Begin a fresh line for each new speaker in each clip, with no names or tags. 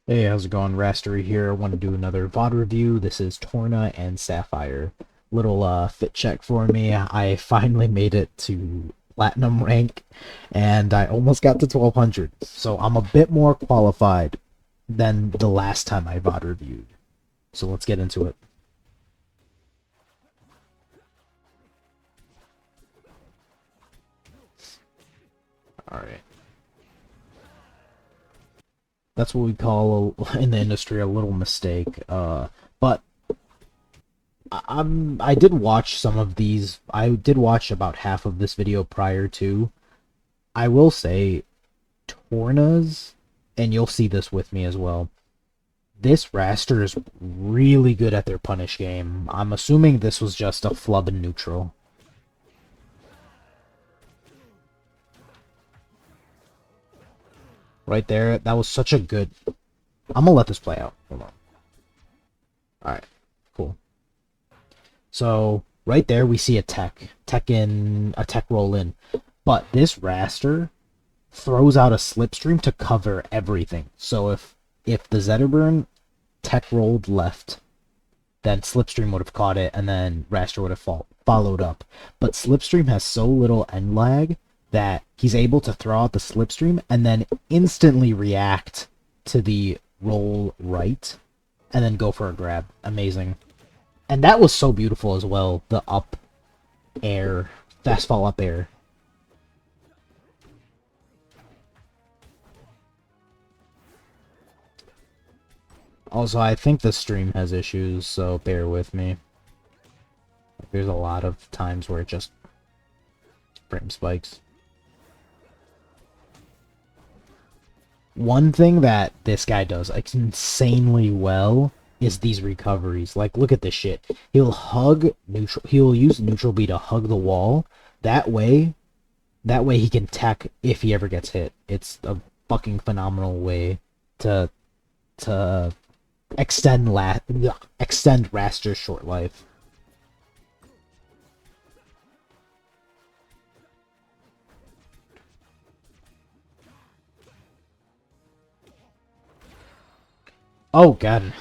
Hey, how's it going? Wrastor here. I want to do another VOD review. This is Torna and Sapphire. Little fit check for me. I finally made it to Platinum rank, and I almost got to 1200. So I'm a bit more qualified than the last time I VOD reviewed. So let's get into it. Alright. That's what we call in the industry a little mistake. But I did watch some of these. I did watch about half of this video prior to. I will say, Torna's, and you'll see this with me as well. This Wrastor is really good at their punish game. I'm assuming this was just a flub in neutral. Right there, that was such a good... I'm gonna let this play out. Hold on. Alright, cool. So, right there we see a tech roll in. But this Wrastor throws out a slipstream to cover everything. So if the Zetterburn tech rolled left, then slipstream would have caught it, and then Wrastor would have followed up. But slipstream has so little end lag that he's able to throw out the slipstream and then instantly react to the roll right, and then go for a grab. Amazing. And that was so beautiful as well. The up air, fast fall up air. Also, I think the stream has issues, so bear with me. There's a lot of times where it just frame spikes. One thing that this guy does insanely well is these recoveries. Like, look at this shit. He'll hug neutral. He'll use neutral B to hug the wall. That way he can tech if he ever gets hit. It's a fucking phenomenal way to extend Wrastor's short life. Oh god.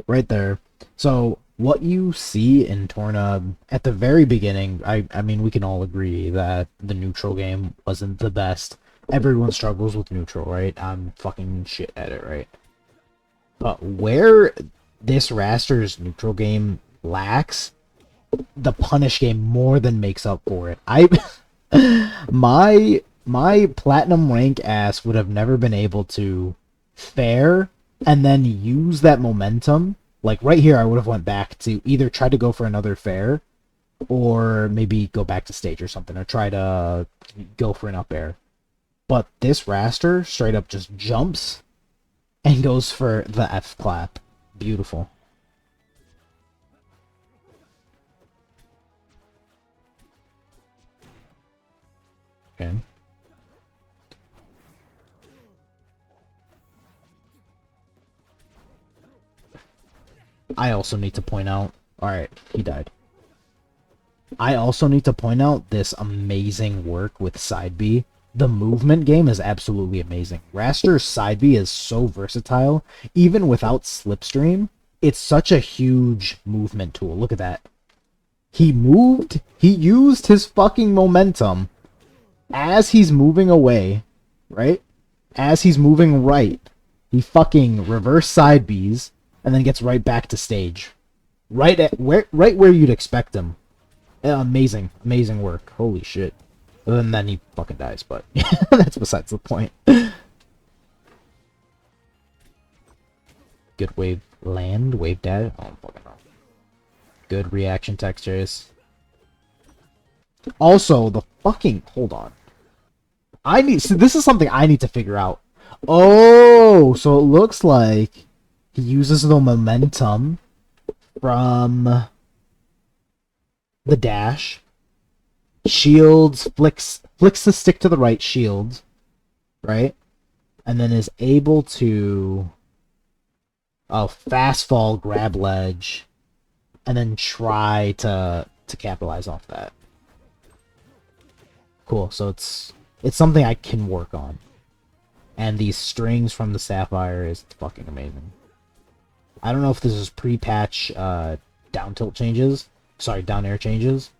Right there. So what you see in Torna at the very beginning, I mean we can all agree that the neutral game wasn't the best. Everyone struggles with neutral, right? I'm fucking shit at it, right? But where this Wrastor's neutral game lacks, the punish game more than makes up for it. My platinum rank ass would have never been able to fair and then use that momentum. Like right here, I would have went back to either try to go for another fair, or maybe go back to stage or something, or try to go for an up air. But this Wrastor straight up just jumps and goes for the F clap. Beautiful. Okay. I also need to point out... Alright, he died. I also need to point out this amazing work with side B. The movement game is absolutely amazing. Wrastor's side B is so versatile. Even without slipstream, it's such a huge movement tool. Look at that. He used his fucking momentum as he's moving away, right? As he's moving right, he fucking reverse side Bs and then gets right back to stage. Right where you'd expect him. Amazing work. Holy shit. And then he fucking dies, but that's besides the point. Good wave dad. I don't fucking know. Good reaction textures. Also, the fucking... Hold on. So this is something I need to figure out. Oh, so it looks like he uses the momentum from the dash, shields, flicks the stick to the right, shields, right? And then is able to fast fall, grab ledge, and then try to capitalize off that. Cool, so it's something I can work on. And these strings from the Sapphire is fucking amazing. I don't know if this is pre-patch down tilt changes. Sorry, down air changes.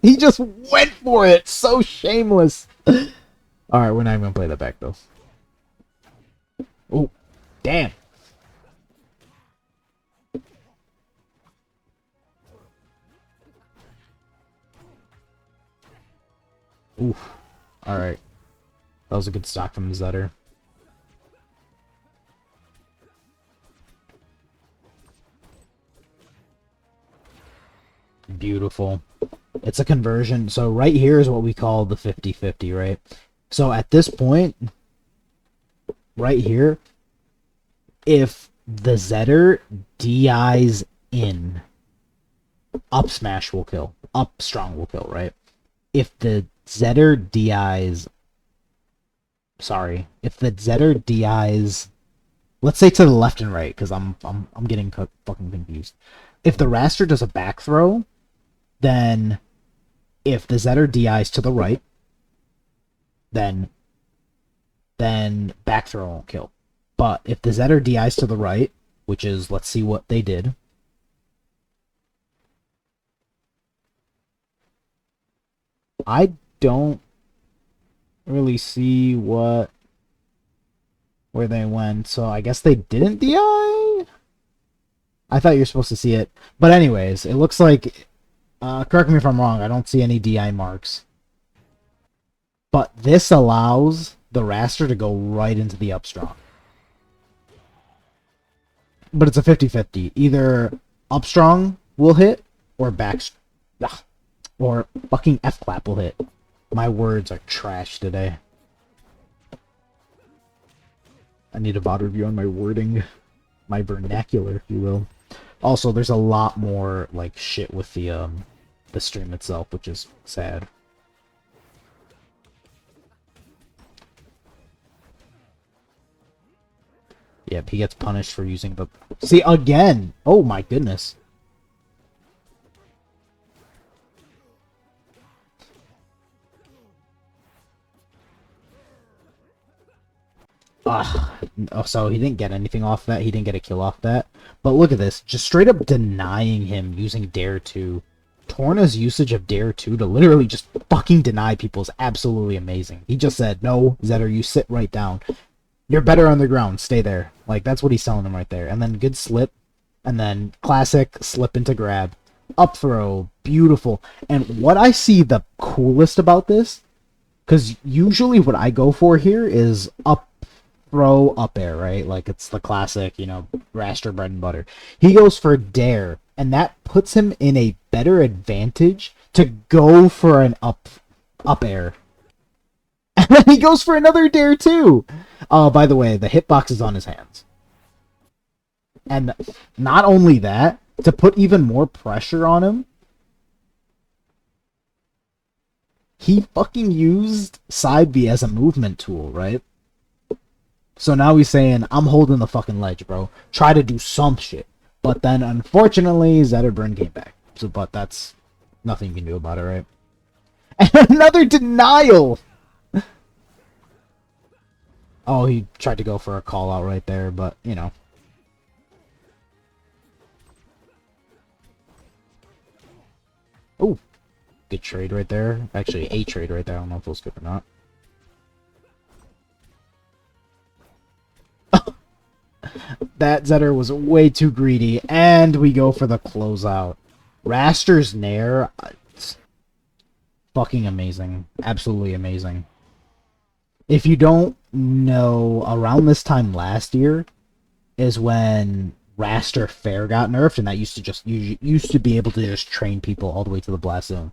He just went for it! So shameless! Alright, we're not even gonna play that back, though. Oh, damn! Oof. Alright. That was a good stock from the Zetter. Beautiful. It's a conversion. So right here is what we call the 50-50, right? So at this point, right here, if the Zetter DIs in, up smash will kill. Up strong will kill, right? If the Zetter DIs... Sorry. If the Zetter DIs... Let's say to the left and right, because I'm getting fucking confused. If the Wrastor does a back throw, then if the Zetter DIs to the right, then back throw won't kill. But if the Zetter DIs to the right, which is, let's see what they did. I don't really see where they went, so I guess they didn't DI? I thought you were supposed to see it. But anyways, it looks like, correct me if I'm wrong, I don't see any DI marks. But this allows the Wrastor to go right into the up strong. But it's a 50-50. Either up strong will hit, or back... or fucking F-clap will hit. My words are trash today. I need a VOD review on my wording. My vernacular, if you will. Also, there's a lot more, like, shit with the stream itself, which is sad. Yep, he gets punished for using the... See, again! Oh my goodness. Oh, so he didn't get anything off that. He didn't get a kill off that. But look at this. Just straight up denying him using Dare 2. Torna's usage of Dare 2 to literally just fucking deny people is absolutely amazing. He just said, no, Zetter, you sit right down. You're better on the ground. Stay there. Like, that's what he's telling him right there. And then good slip. And then classic slip into grab. Up throw. Beautiful. And what I see the coolest about this, because usually what I go for here is up throw, up air, right? Like, it's the classic, you know, Wrastor bread and butter. He goes for Dare, and that puts him in a better advantage to go for an up air. And then he goes for another Dare too. By the way, the hitbox is on his hands. And not only that, to put even more pressure on him, he fucking used side B as a movement tool, right? So now he's saying, I'm holding the fucking ledge, bro. Try to do some shit. But then, unfortunately, Zetterburn came back. So, but that's nothing you can do about it, right? And another denial! Oh, he tried to go for a call out right there, but, you know. Oh, good trade right there. Actually, a trade right there. I don't know if it was good or not. That Zetter was way too greedy, and we go for the closeout. Wrastor's Nair, it's fucking amazing. Absolutely amazing. If you don't know, around this time last year is when Wrastor Fair got nerfed, and that used to be able to just train people all the way to the Blast Zone.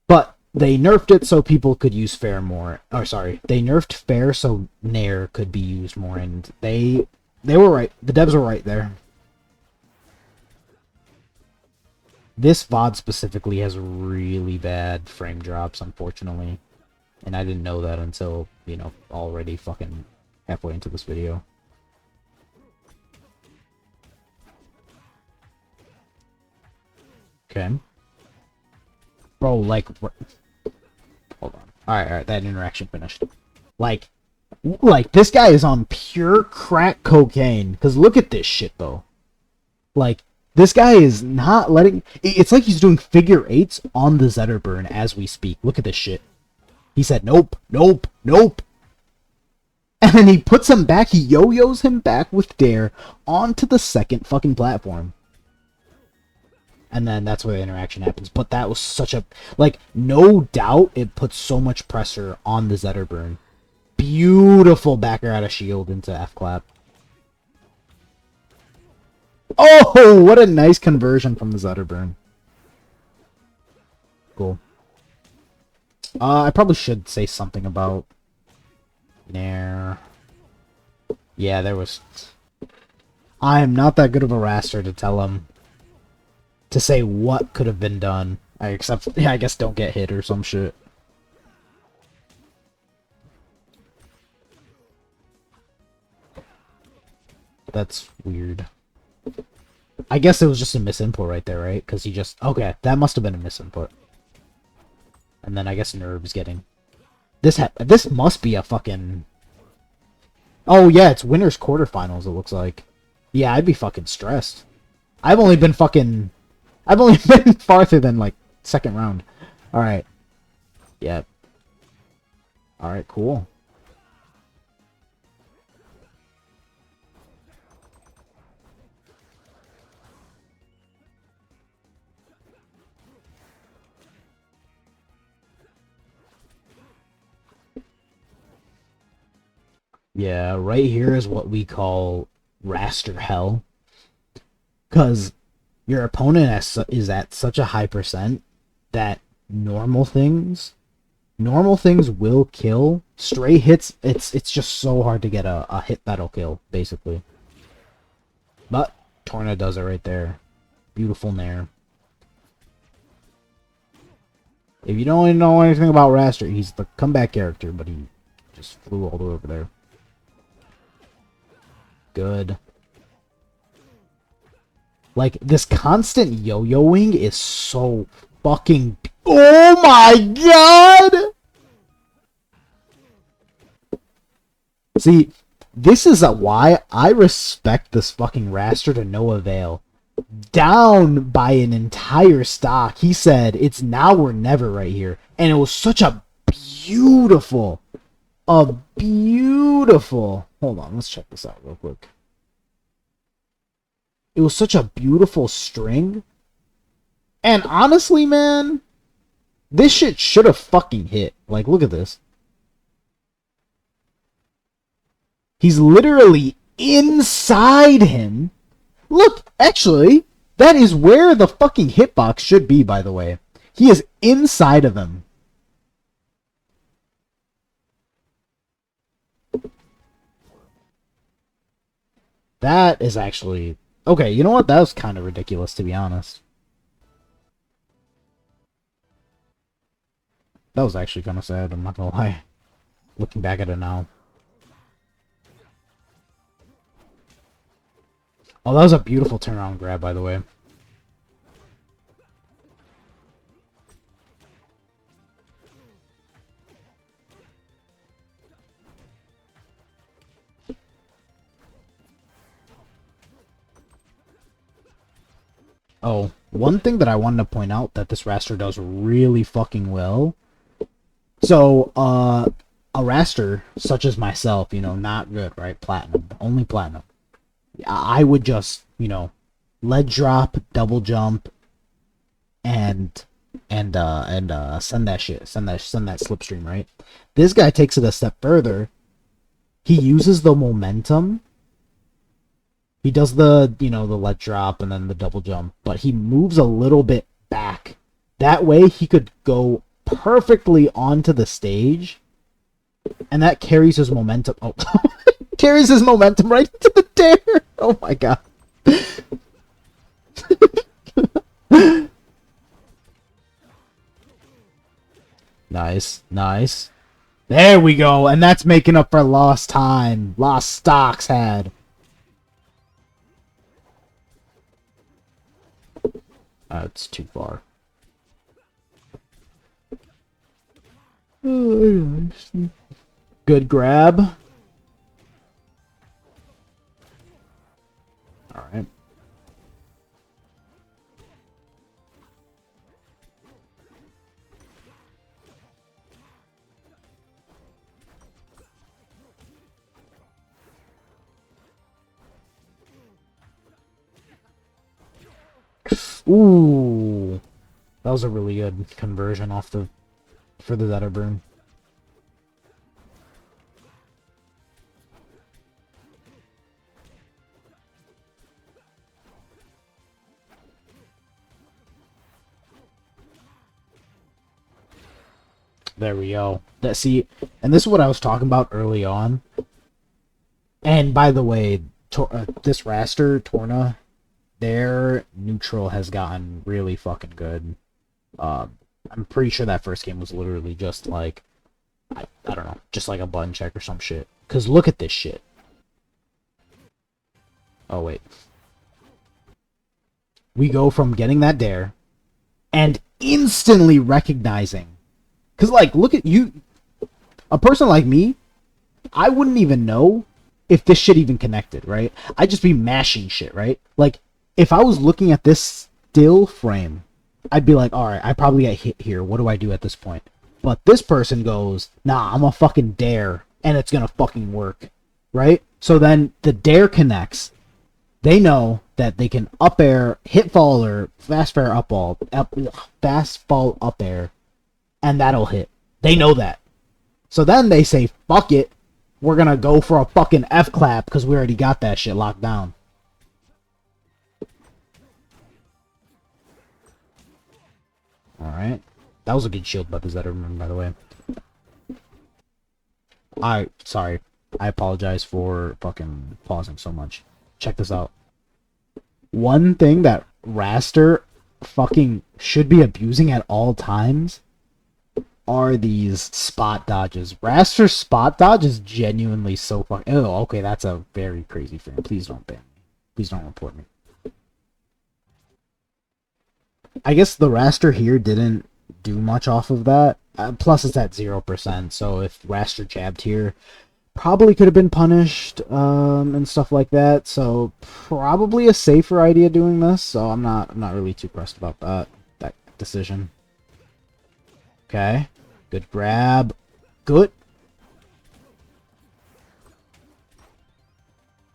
But they nerfed it so people could use Fair more. Or sorry, they nerfed Fair so Nair could be used more, and they were right. The devs were right there. This VOD specifically has really bad frame drops, unfortunately. And I didn't know that until, you know, already fucking halfway into this video. Okay. Bro, like... Hold on. Alright, that interaction finished. Like, this guy is on pure crack cocaine. Because look at this shit, though. Like, this guy is not letting... It's like he's doing figure eights on the Zetterburn as we speak. Look at this shit. He said, nope, nope, nope. And then he puts him back, he yo-yos him back with Dare onto the second fucking platform. And then that's where the interaction happens. But that was such a... Like, no doubt it puts so much pressure on the Zetterburn. Beautiful backer out of shield into F-clap. Oh, what a nice conversion from the Zetterburn. Cool. I probably should say something about... Nair. Yeah, there was... I am not that good of a Wrastor to tell him... to say what could have been done. Except, yeah, I guess don't get hit or some shit. That's weird. I guess it was just a misinput right there, right? Because he just... Okay, that must have been a misinput. And then I guess Nerve's getting... This must be a fucking... Oh yeah, it's winners quarterfinals, it looks like. Yeah, I'd be fucking stressed. I've only been farther than, like, second round. Alright. Yep. Alright, cool. Yeah, right here is what we call Wrastor hell. Because your opponent is at such a high percent that normal things will kill. Stray hits, it's just so hard to get a hit that'll kill, basically. But Torna does it right there. Beautiful Nair. If you don't know anything about Wrastor, he's the comeback character, but he just flew all the way over there. Good. Like, this constant yo-yoing is so fucking... Oh my god! See, this is why I respect this fucking Wrastor to no avail. Down by an entire stock, he said, it's now or never right here. And it was such a beautiful... Hold on, let's check this out real quick. It was such a beautiful string. And honestly, man, this shit should have fucking hit. Like, look at this. He's literally inside him. Look, actually, that is where the fucking hitbox should be, by the way. He is inside of him. That is actually... Okay, you know what? That was kind of ridiculous, to be honest. That was actually kind of sad, I'm not gonna lie. Looking back at it now. Oh, that was a beautiful turnaround grab, by the way. Oh, one thing that I wanted to point out that this Wrastor does really fucking well. So, a Wrastor, such as myself, you know, not good, right? Platinum. Only platinum. I would just, you know, ledge drop, double jump, and send that shit. Send that slipstream, right? This guy takes it a step further. He uses the momentum. He does the, you know, the let drop and then the double jump, but he moves a little bit back. That way he could go perfectly onto the stage, and that carries his momentum. Oh, carries his momentum right into the dare. Oh my god. Nice, nice. There we go, and that's making up for lost time. Lost stocks had. It's too far. Good grab. Alright. Ooh. That was a really good conversion off the for the Zetterburn. There we go. See, and this is what I was talking about early on. And by the way, this Wrastor, Torna, their neutral has gotten really fucking good. I'm pretty sure that first game was literally just like, I don't know, just like a button check or some shit. Because look at this shit. Oh, wait. We go from getting that dare and instantly recognizing. Because, like, look at you. A person like me, I wouldn't even know if this shit even connected, right? I'd just be mashing shit, right? Like, if I was looking at this still frame, I'd be like, alright, I probably got hit here. What do I do at this point? But this person goes, nah, I'm a fucking dare, and it's gonna fucking work, right? So then the dare connects. They know that they can up air, hit fall, or fast fall up air, and that'll hit. They know that. So then they say, fuck it, we're gonna go for a fucking F clap because we already got that shit locked down. Alright. That was a good shield by the Zetterman, by the way. Sorry. I apologize for fucking pausing so much. Check this out. One thing that Wrastor fucking should be abusing at all times are these spot dodges. Wrastor's spot dodge is genuinely so fucking... Oh, okay, that's a very crazy frame. Please don't ban me. Please don't report me. I guess the Wrastor here didn't do much off of that. Plus, it's at 0%, so if Wrastor jabbed here, probably could have been punished and stuff like that. So probably a safer idea doing this. So I'm not really too pressed about that decision. Okay, good grab, good.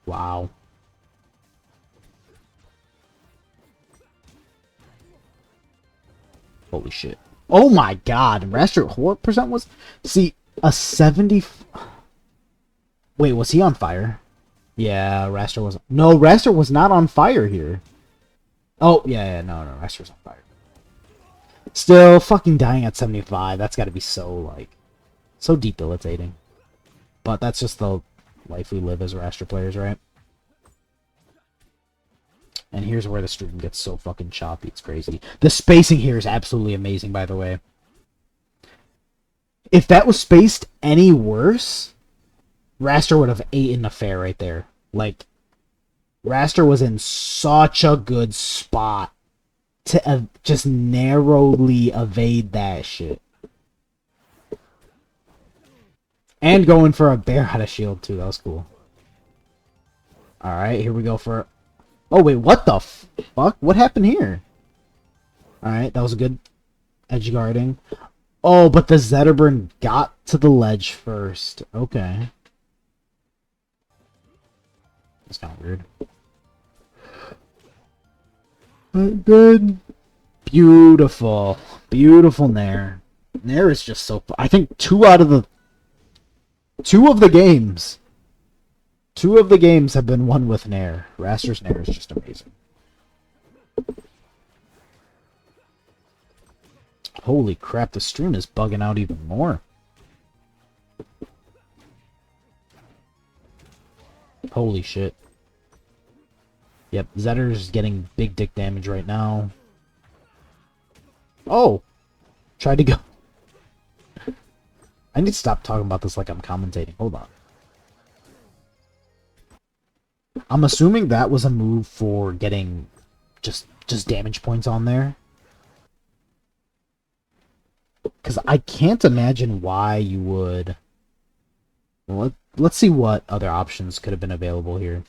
Wow. Holy shit. Oh my god. Wrastor, what percent was... See, a 70... Wait, was he on fire? Yeah, Wrastor was... No, Wrastor was not on fire here. Oh, yeah, no, Wrastor's on fire. Still, fucking dying at 75. That's gotta be so, like... So debilitating. But that's just the life we live as Wrastor players, right? And here's where the stream gets so fucking choppy. It's crazy. The spacing here is absolutely amazing, by the way. If that was spaced any worse, Wrastor would have eaten a fair right there. Like, Wrastor was in such a good spot to just narrowly evade that shit. And going for a bear out of shield, too. That was cool. Alright, here we go for... Oh, wait, what the fuck? What happened here? Alright, that was a good edge guarding. Oh, but the Zetterburn got to the ledge first. Okay. That's kind of weird. But good. Beautiful. Beautiful Nair. Nair is just so... I think two of the games... Two of the games have been won with Nair. Wrastor's Nair is just amazing. Holy crap, the stream is bugging out even more. Holy shit. Yep, Zetter's getting big dick damage right now. Oh! Tried to go... I need to stop talking about this like I'm commentating. Hold on. I'm assuming that was a move for getting just damage points on there. Because I can't imagine why you would... Well, let's see what other options could have been available here.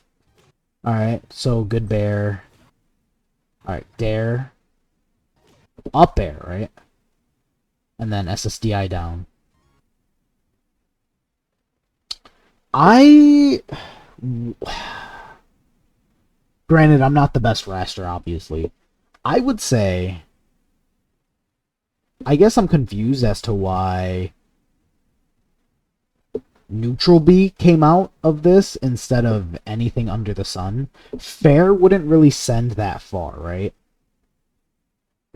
Alright, so good bear. Alright, dare. Up air, right? And then SSDI down. Granted, I'm not the best Wrastor, obviously. I would say... I guess I'm confused as to why Neutral B came out of this instead of anything under the sun. Fair wouldn't really send that far, right?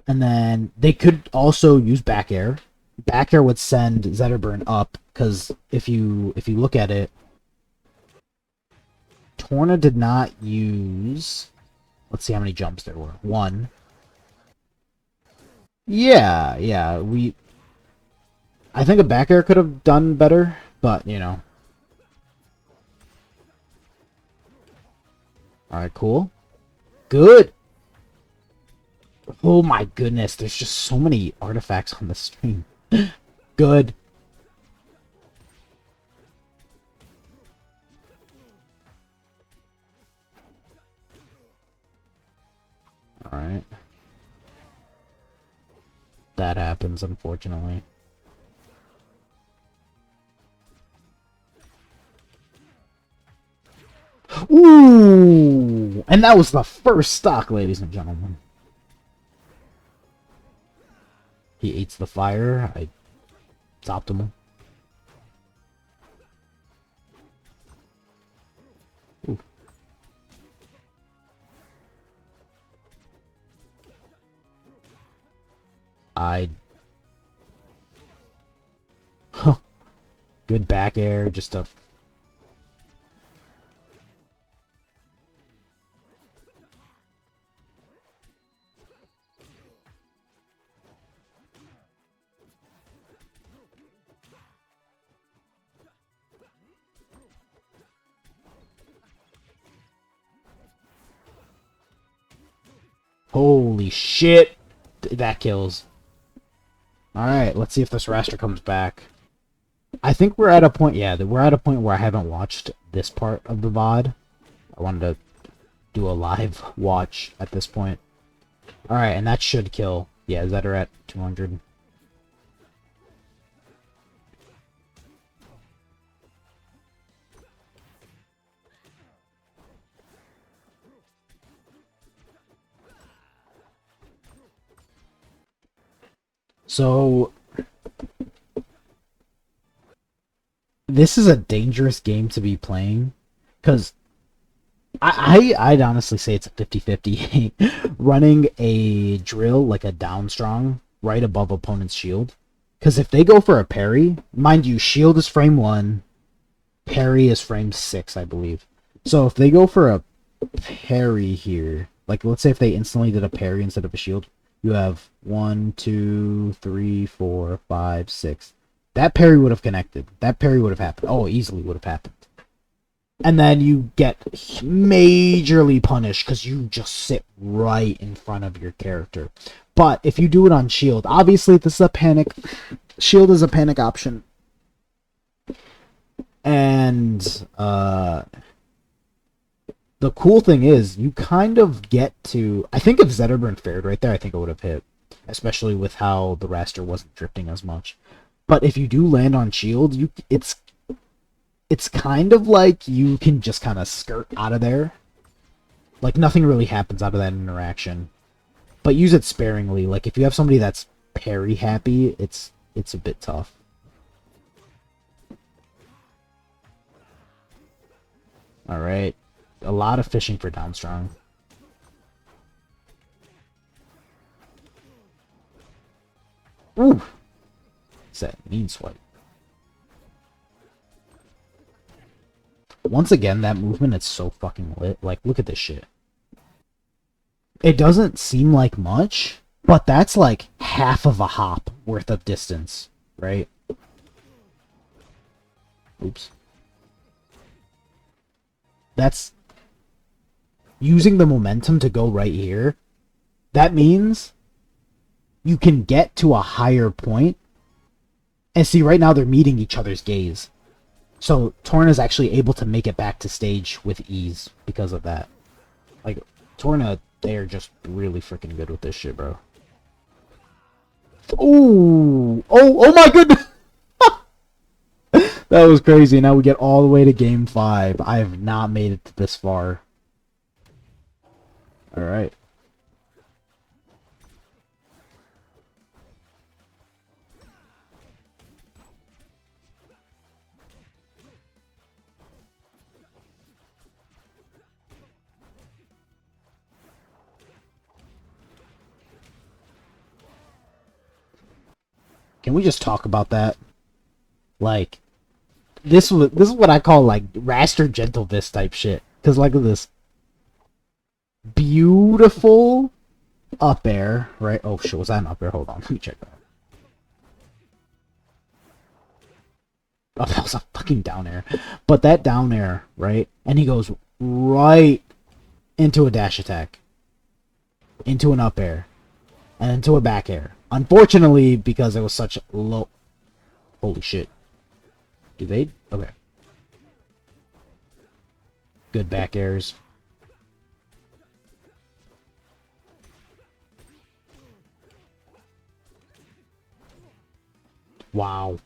And then they could also use back air. Back air would send Zetterburn up, because if you look at it, Torna did not use... Let's see how many jumps there were. 1. Yeah, I think a back air could have done better, but, you know. Alright, cool. Good! Oh my goodness, there's just so many artifacts on the stream. Good. Alright. That happens, unfortunately. Ooh! And that was the first stock, ladies and gentlemen. He eats the fire. It's optimal. Ooh. Good back air, just a... Holy shit! That kills. Alright, let's see if this Wrastor comes back. I think we're at a point, yeah, we're at a point where I haven't watched this part of the VOD. I wanted to do a live watch at this point. Alright, and that should kill. Yeah, Zetter at 200. So... This is a dangerous game to be playing, because I'd honestly say it's a 50-50 running a drill like a down strong right above opponent's shield. Because if they go for a parry, mind you, shield is frame 1, parry is frame 6, I believe. So if they go for a parry here, like let's say if they instantly did a parry instead of a shield, you have 1, 2, 3, 4, 5, 6. That parry would have connected. That parry would have happened. Oh, easily would have happened. And then you get majorly punished because you just sit right in front of your character. But if you do it on shield, obviously this is a panic. Shield is a panic option. And the cool thing is, you kind of get to... I think if Zetterburn fared right there, I think it would have hit. Especially with how the Wrastor wasn't drifting as much. But if you do land on shield, it's kind of like you can just kind of skirt out of there. Like, nothing really happens out of that interaction. But use it sparingly. Like, if you have somebody that's parry happy, it's a bit tough. Alright. A lot of fishing for downstrong. Ooh! It's that mean swipe. Once again, that movement is so fucking lit. Like, look at this shit. It doesn't seem like much, but that's like half of a hop worth of distance, right? Oops. That's... using the momentum to go right here. That means you can get to a higher point And see, right now they're meeting each other's gaze. So Torna is actually able to make it back to stage with ease because of that. Like, Torna, they are just really freaking good with this shit, bro. Ooh! Oh my goodness! That was crazy. Now we get all the way to game 5. I have not made it this far. Alright. Can we just talk about that? Like, this is what I call like Wrastor Gentlevis type shit. Cause like look at this. Beautiful up air, right? Oh shit, was that an up air? Hold on, let me check that. Oh, that was a fucking down air. But that down air, right? And he goes right into a dash attack. Into an up air. And into a back air. Unfortunately, because it was such low... Holy shit. Do they? Okay. Good back airs. Wow.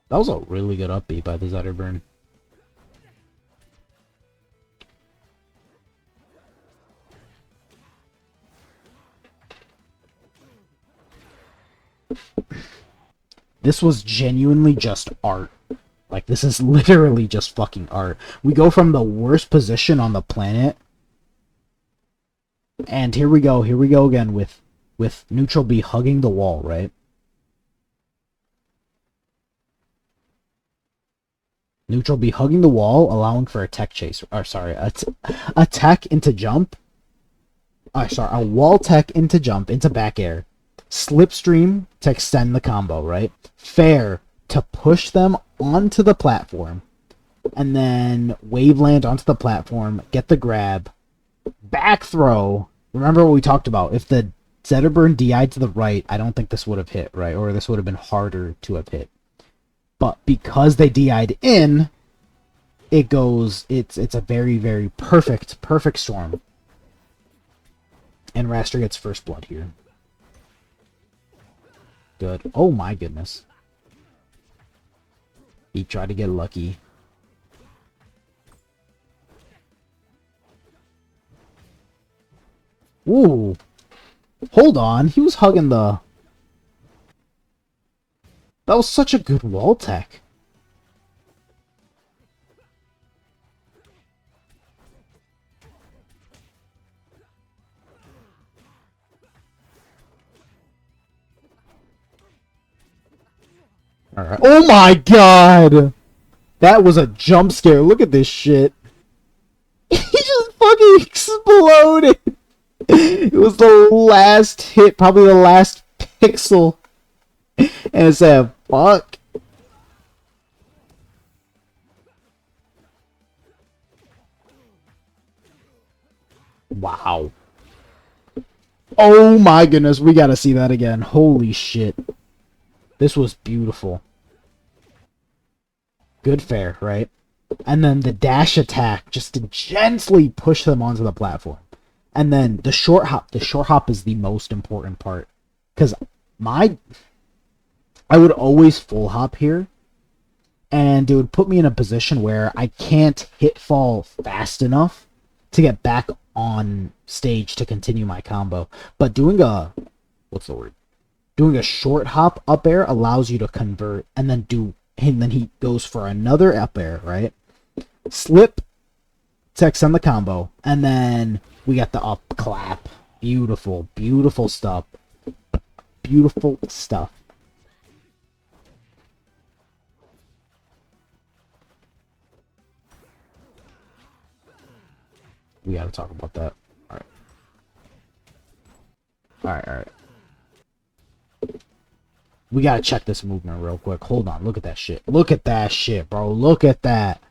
That was a really good upbeat by the Zetterburn. This was genuinely just art. Like, this is literally just fucking art. We go from the worst position on the planet. And here we go again with neutral B hugging the wall, right? Neutral B hugging the wall, allowing for a tech chase. Or, sorry, a tech into jump. A wall tech into jump, into back air. Slipstream to extend the combo, right? Fair to push them onto the platform. And then Waveland onto the platform, get the grab. Back throw. Remember what we talked about. If the Zetterburn DI'd to the right, I don't think this would have hit, right? Or this would have been harder to have hit. But because they DI'd in, it goes, it's a very, very perfect storm. And Wrastor gets first blood here. Good. Oh my goodness. He tried to get lucky. Ooh. Hold on. He was hugging the... That was such a good wall tech. Alright. Oh my god! That was a jump scare. Look at this shit. He just fucking exploded. It was the last hit, probably the last pixel. And it said, fuck. Wow. Oh my goodness, we gotta see that again. Holy shit. This was beautiful. Good fair, right? And then the dash attack, just to gently push them onto the platform. And then the short hop. The short hop is the most important part. Because I would always full hop here. And it would put me in a position where I can't hit fall fast enough to get back on stage to continue my combo. But doing a... What's the word? Doing a short hop up air allows you to convert. And then he goes for another up air, right? Slip to extend the combo. And then we got the up clap. Beautiful, beautiful stuff. Beautiful stuff. We gotta talk about that. Alright. Alright. We gotta check this movement real quick. Hold on. Look at that shit. Look at that shit, bro. Look at that.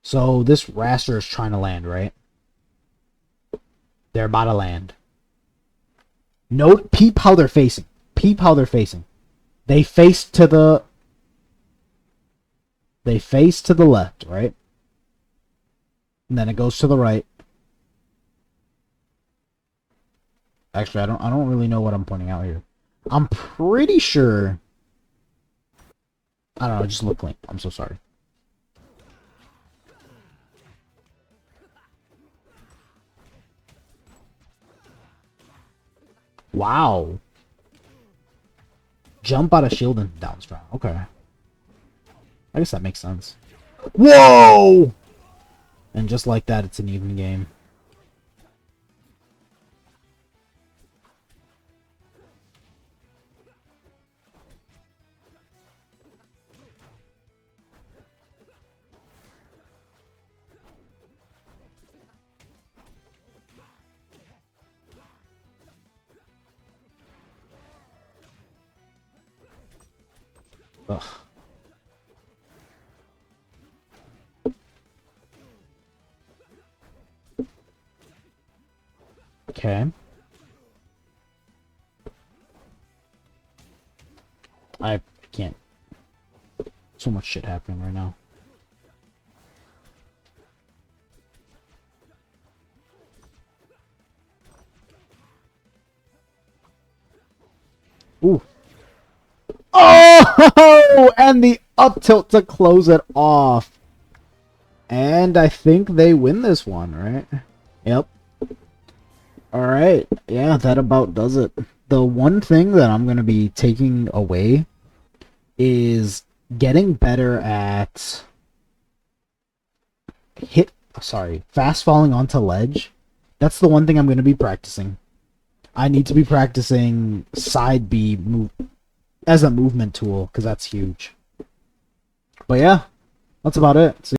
So this Wrastor is trying to land, right? They're about to land. Note, peep how they're facing. Peep how they're facing. They face to the left, right? And then it goes to the right. Actually, I don't really know what I'm pointing out here. I'm pretty sure. I don't know, it just looked clean. I'm so sorry. Wow. Jump out of shield and down strong. Okay. I guess that makes sense. Whoa! And just like that, it's an even game. Ugh. Okay. I can't. So much shit happening right now. Ooh. Oh! And the up tilt to close it off. And I think they win this one, right? Yep. Alright. Yeah, that about does it. The one thing that I'm going to be taking away is getting better at fast falling onto ledge. That's the one thing I'm going to be practicing. I need to be practicing side B move as a movement tool, because that's huge. But yeah, that's about it.